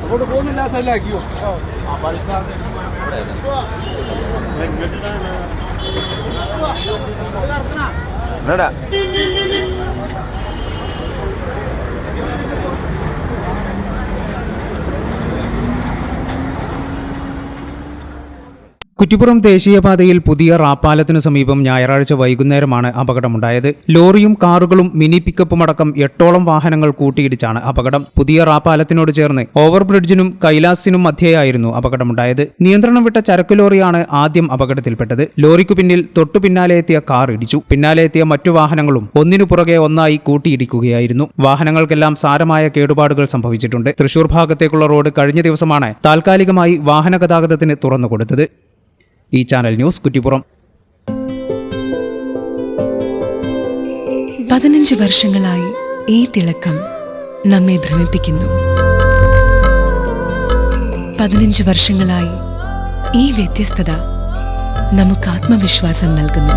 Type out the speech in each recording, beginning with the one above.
അങ്ങോട്ട് പോകുന്നില്ല, സൈഡിലാക്കിയോ? കുറ്റിപ്പുറം ദേശീയപാതയിൽ പുതിയ റാപ്പാലത്തിനു സമീപം ഞായറാഴ്ച വൈകുന്നേരമാണ് അപകടമുണ്ടായത്. ലോറിയും കാറുകളും മിനി പിക്കപ്പുമടക്കം 8ഓളം വാഹനങ്ങൾ കൂട്ടിയിടിച്ചാണ് അപകടം. പുതിയ റാപ്പാലത്തിനോട് ചേർന്ന് ഓവർബ്രിഡ്ജിനും കൈലാസിനും മധ്യേയായിരുന്നു അപകടമുണ്ടായത്. നിയന്ത്രണം വിട്ട ചരക്ക് ലോറിയാണ് ആദ്യം അപകടത്തിൽപ്പെട്ടത്. ലോറിക്കു പിന്നിൽ തൊട്ടു പിന്നാലെ എത്തിയ കാർ ഇടിച്ചു. പിന്നാലെ എത്തിയ മറ്റു വാഹനങ്ങളും ഒന്നിനു പുറകെ ഒന്നായി കൂട്ടിയിടിക്കുകയായിരുന്നു. വാഹനങ്ങൾക്കെല്ലാം സാരമായ കേടുപാടുകൾ സംഭവിച്ചിട്ടുണ്ട്. തൃശൂർ ഭാഗത്തേക്കുള്ള റോഡ് കഴിഞ്ഞ ദിവസമാണ് താൽക്കാലികമായി വാഹന ഗതാഗതത്തിന് തുറന്നുകൊടുത്തത്. ഈ ചാനൽ ന്യൂസ്, കുറ്റിപ്പുറം. 15 വർഷങ്ങളായി ഈ തിളക്കം നമ്മെ ഭ്രമിപ്പിക്കുന്നു. 15 വർഷങ്ങളായി ഈ വ്യത്യസ്തത നമുക്ക് ആത്മവിശ്വാസം നൽകുന്നു.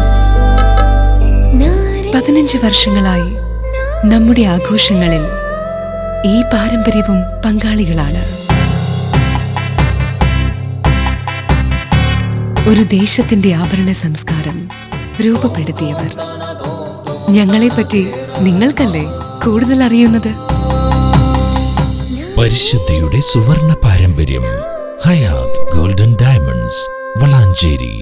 15 വർഷങ്ങളായി നമ്മുടെ ആഘോഷങ്ങളിൽ ഈ പാരമ്പര്യവും പങ്കാളികളാണ്. ഒരു ദേശത്തിന്റെ ആഭരണ സംസ്കാരം രൂപപ്പെടുത്തിയവർ. ഞങ്ങളെപ്പറ്റി നിങ്ങൾക്കല്ലേ കൂടുതൽ അറിയുന്നത്? പരിശുദ്ധിയുടെ സുവർണ പാരമ്പര്യം. Hayath golden diamonds, Valanchery.